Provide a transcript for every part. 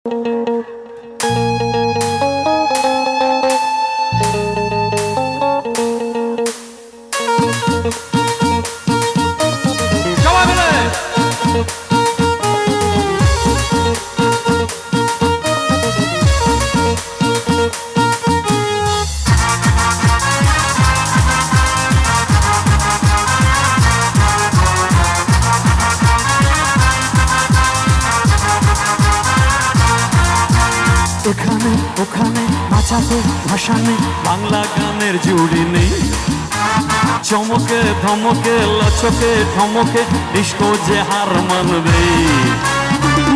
এখানে ওখানে বাঁচাতে ভাসানে বাংলা গানের জুড়ি নেই। চমকে ধমকে লচকে ঠমকে ডিস্কো যে হার মানবে।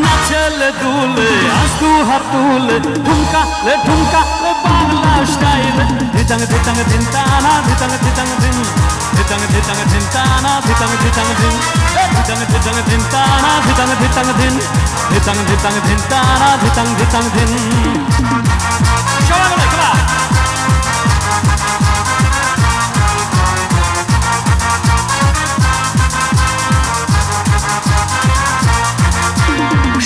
নাচলে দুলে আস্তু হাত তুলে ঠুমকা লে বাংলা স্টাইলে ধিতাং ধিতাং ধিনতানা ধিতাং ধিতাং ধিন ধিতাং ধিতাং ধিনতানা ধিতাং ধিতাং ধিন ধিতাং ধিতাং ধিনতানা ধিতাং ধিতাং ধিন ধিতাং ধিতাং ধিনতানা ধিতাং ধিতাং ধিন। সবাই বলে খেলা।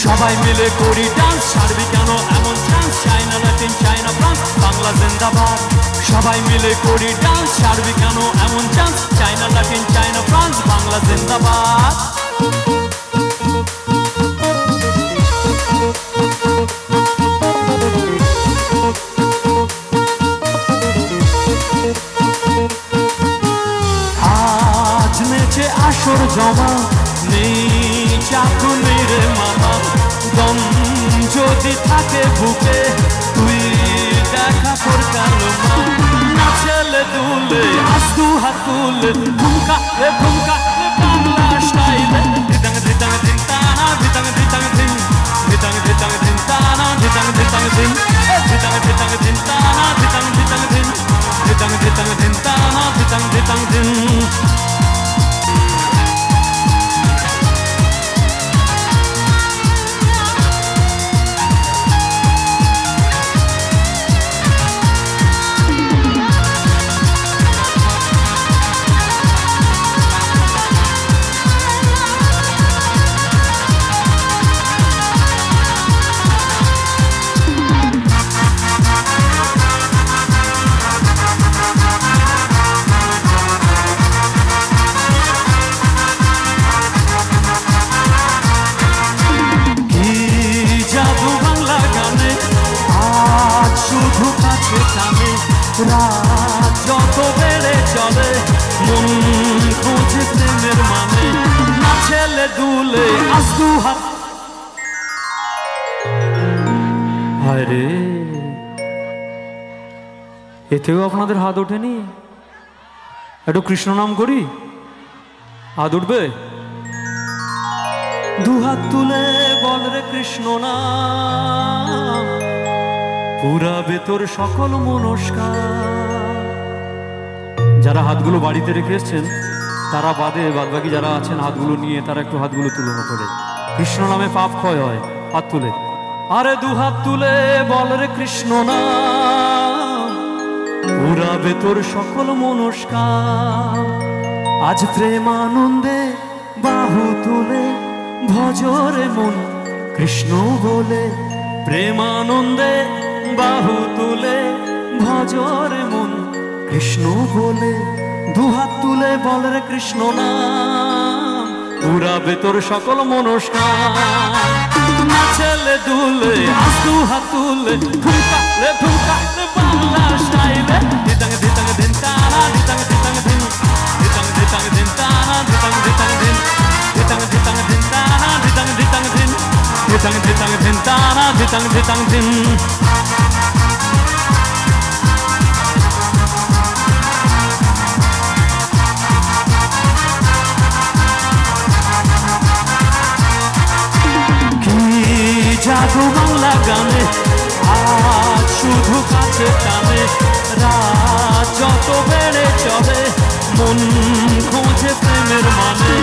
সবাই মিলে করি ডান্স, ছাড়বি কেন এমন chance, China Latin China France Bangla জিন্দাবাদ। সবাই মিলে করি ডান্স, ছাড়বি কেন এমন chance, China Latin China France Bangla জিন্দাবাদ। আজ নেচে আসর জমা নেই চাকু নেই রে মামা, দম যদি থাকে বুকে তুই দেখা তোর কালো মা। নাচলে দুলে আস্তু হাত তুলে ঠুমকা লে বাংলা স্টাইলে ধিতাং ধিতাং ধিনতানা ধিতাং ধিতাং ধিন ধিতাং ধিতাং ধিনতানা ধিতাং ধিতাং ধিন ধিতাং ধিতাং ধিনতানা ধিতাং ধিতাং ধিন ধিতাং ধিতাং ধিনতানা ধিতাং ধিতাং ধিন। রাত যত বেড়ে চলে মন খোঁজে প্রেমের মানে। নাচলে দুলে আস্তু হাত। হায় রে, এতেও আপনাদের হাত ওঠেনি? একটু কৃষ্ণ নাম করি, হাত উঠবে? দুহাত তুলে বল রে কৃষ্ণ নাম, পুরাবে তোর সকল মনস্কার। যারা হাতগুলো বাড়িতে রেখে এসছেন তারা বাদে বাদবাকি যারা আছেন হাতগুলো নিয়ে তারা একটু হাতগুলো তুলনা করে। কৃষ্ণ নামে পাপ ক্ষয় হয়, হাত তুলে। আরে দুহাত তুলে বল রে কৃষ্ণ নাম, পুরাবে তোর সকল মনস্কার। আজ প্রেম আনন্দে বাহু তুলে ভজরে মন কৃষ্ণ বলে। প্রেম আনন্দে বাহু তুলে ভজরে মন কৃষ্ণ বলে। দুহাত তুলে বল রে কৃষ্ণ নাম, পুরাবে তোর সকল মনস্কার। নাচলে দুলে আস্তু হাত তুলে ঠুমকা লে বাংলা স্টাইলে ধিতাং ধিতাং ধিনতানা ধিতাং ধিতাং ধিন ধিতাং ধিতাং ধিনতানা ধিতাং ধিতাং ধিন ধিতাং ধিতাং ধিনতানা ধিতাং ধিতাং ধিন ধিতাং ধিতাং ধিনতানা ধিতাং ধিতাং ধিন। জাদু বাংলা গানে আজ শুধু কাছে টানে। রাত যত বেড়ে চলে মন খোঁজে প্রেমের মানে।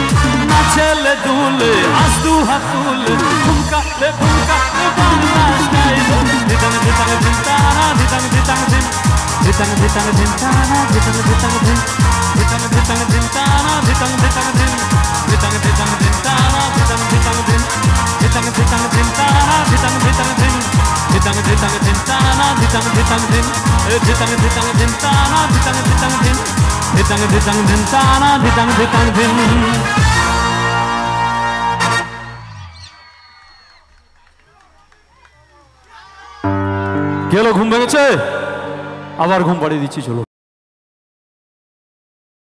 নাচলে দুলে আস্তু হাত তুলে ঠুমকা লে বাংলা স্টাইলে ধিতাং ধিতাং ধিনতানা ধিতাং ধিতাং ধিন ধিতাং ধিতাং ধিনতানা ধিতাং ধিতাং ধিন ধিতাং ধিতাং ধিনতানা ধিতাং ধিতাং ধিন ধিতাং ধিতাং ধিনতানা ধিতাং ধিতাং ধিন ধিতাং ধিতাং ধিনতানা ধিতাং ধিতাং ধিন ধিতাং ধিতাং ধিন ধিতাং ধিতাং ধিন তানা ধিতাং ধিতাং ধিন ধিতাং ধিতাং ধিন তানা ধিতাং ধিতাং ধিন। কি হলো, ঘুম ভেঙেছে? আবার ঘুম পাড়িয়ে দিচ্ছি, চলো।